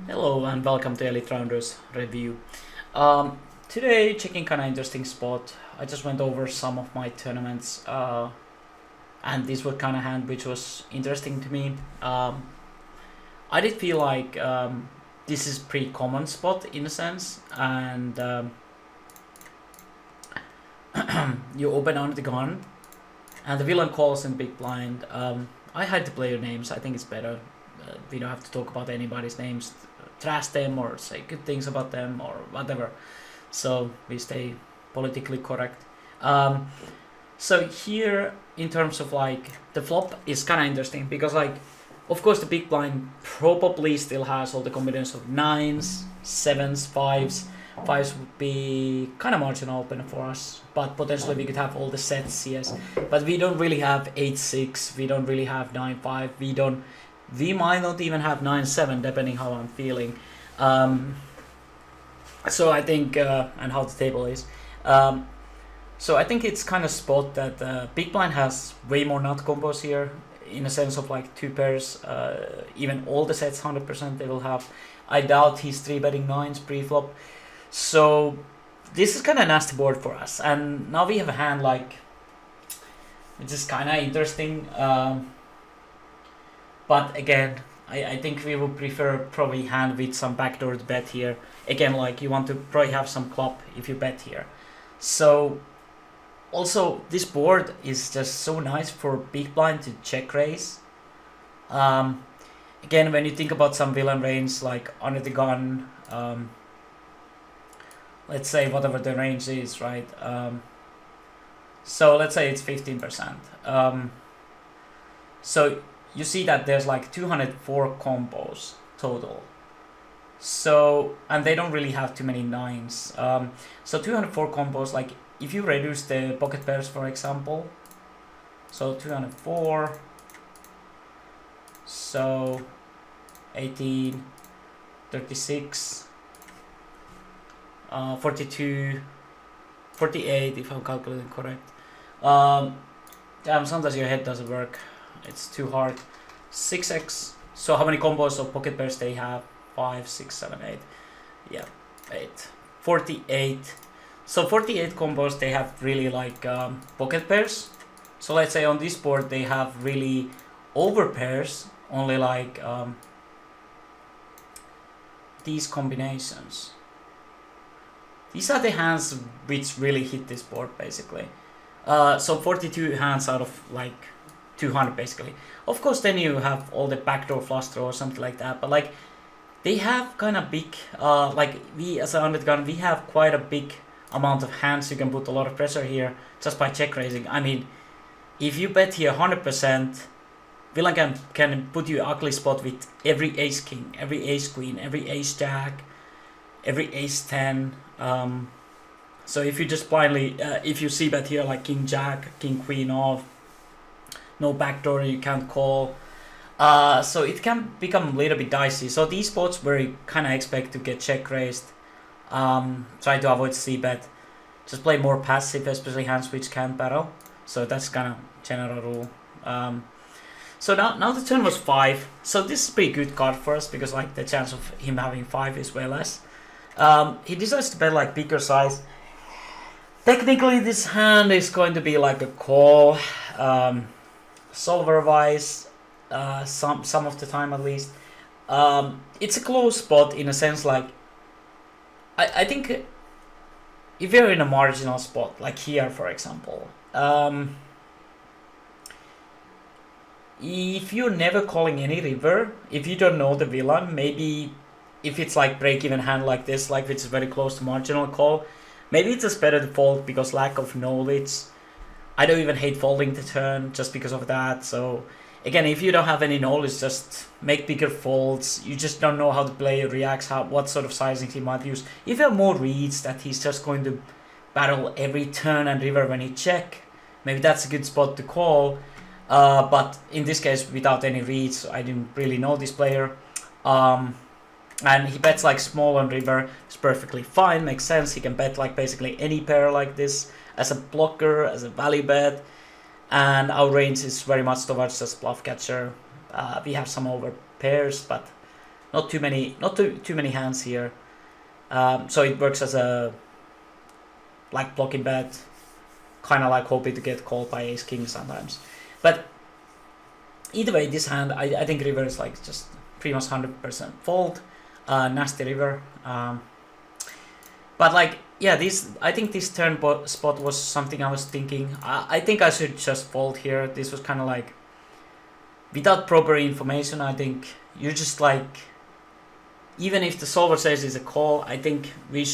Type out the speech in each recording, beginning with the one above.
Hello and welcome to Elite Rounders review. Today checking kind of interesting spot. I just went over some of my tournaments and this was kind of hand which was interesting to me. I did feel like this is pretty common spot in a sense, and you open under the gun and the villain calls in big blind. I hide the player names. I think it's better. We don't have to talk about anybody's names, trash them or say good things about them or whatever. So we stay politically correct. So here, in terms of like the flop, is kind of interesting because like, of course, the big blind probably still has all the combinations of nines, sevens, fives. Fives would be kind of marginal open for us, but potentially we could have all the sets, yes. But we don't really have 8-6. We don't really have 9-5. We might not even have 9-7, depending how I'm feeling. So I think, and how the table is. So I think it's kind of spot that big blind has way more nut combos here, in a sense of like two pairs, even all the sets 100% they will have. I doubt he's 3-betting nines pre-flop. So this is kind of nasty board for us. And now we have a hand like, which is kind of interesting. But again, I think we would prefer probably hand with some backdoor bet here. Again, like you want to probably have some club if you bet here. So also this board is just so nice for big blind to check raise. Again, when you think about some villain range like under the gun, let's say whatever the range is, right? So let's say it's 15%. So you see that there's like 204 combos total. So, and they don't really have too many nines. So 204 combos, like if you reduce the pocket pairs, for example, so 204, so 18, 36, 42, 48, if I'm calculating correct. Damn, sometimes your head doesn't work. It's too hard. 6x. So how many combos of pocket pairs they have? 5, 6, 7, 8. Yeah, 8. 48. So 48 combos they have really like pocket pairs. So let's say on this board they have really over pairs, only like these combinations. These are the hands which really hit this board basically. So 42 hands out of like 200 basically. Of course, then you have all the backdoor flush draw or something like that, but like they have kind of big, like we as an under gun, we have quite a big amount of hands. You can put a lot of pressure here just by check raising. I mean, if you bet here 100%, villain can put you ugly spot with every ace king, every ace queen, every ace jack, every ace 10. So if you just blindly, if you see bet here like king jack, king queen off, no backdoor, you can't call. So it can become a little bit dicey. So these spots where you kind of expect to get check raised, try to avoid c-bet. Just play more passive, especially hands which can't battle. So that's kind of general rule. So now the turn was 5. So this is a pretty good card for us because like the chance of him having 5 is way less. He decides to bet like bigger size. Technically this hand is going to be like a call. Solver wise, some of the time at least, it's a close spot in a sense. Like I think if you're in a marginal spot like here for example, if you're never calling any river, if you don't know the villain, maybe if it's like break-even hand like this, like which is very close to marginal call, maybe it's just better to fold because lack of knowledge. I don't even hate folding the turn just because of that. So again, if you don't have any knowledge, just make bigger folds. You just don't know how the player reacts, what sort of sizing he might use. If you have more reads that he's just going to battle every turn and river when he check, maybe that's a good spot to call. But in this case, without any reads, I didn't really know this player. And he bets like small on river. It's perfectly fine, makes sense. He can bet like basically any pair like this as a blocker, as a value bet, and our range is very much towards just bluff catcher. We have some over pairs, but not too many hands here. So it works as a like blocking bet, kind of like hoping to get called by ace king sometimes. But either way, this hand, I think river is like just pretty much 100% fold. Nasty river. But like, yeah, I think this turn spot was something I was thinking. I think I should just fold here. This was kind of like, without proper information, I think you just like, even if the solver says it's a call, I think we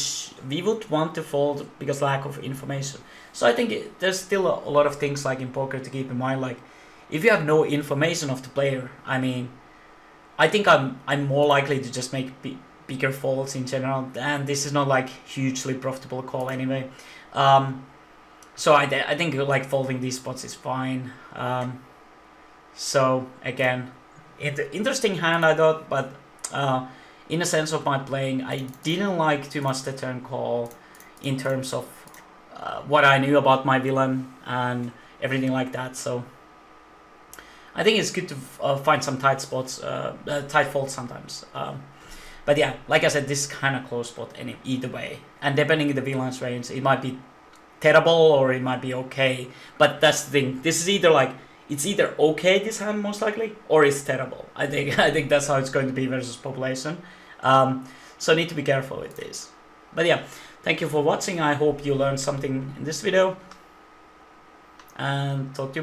would want to fold because lack of information. So I think there's still a lot of things like in poker to keep in mind. Like, if you have no information of the player, I mean, I think I'm more likely to just make bigger folds in general, and this is not like hugely profitable call anyway. So I think like folding these spots is fine. So again, interesting hand I thought, but in a sense of my playing, I didn't like too much the turn call in terms of what I knew about my villain and everything like that. So I think it's good to find some tight spots, tight folds sometimes. But yeah, like I said, this is kind of close spot either way. And depending on the villain's range, it might be terrible or it might be okay. But that's the thing. This is either like, it's either okay this hand most likely, or it's terrible. I think that's how it's going to be versus population. So need to be careful with this. But yeah, thank you for watching. I hope you learned something in this video. And talk to you more.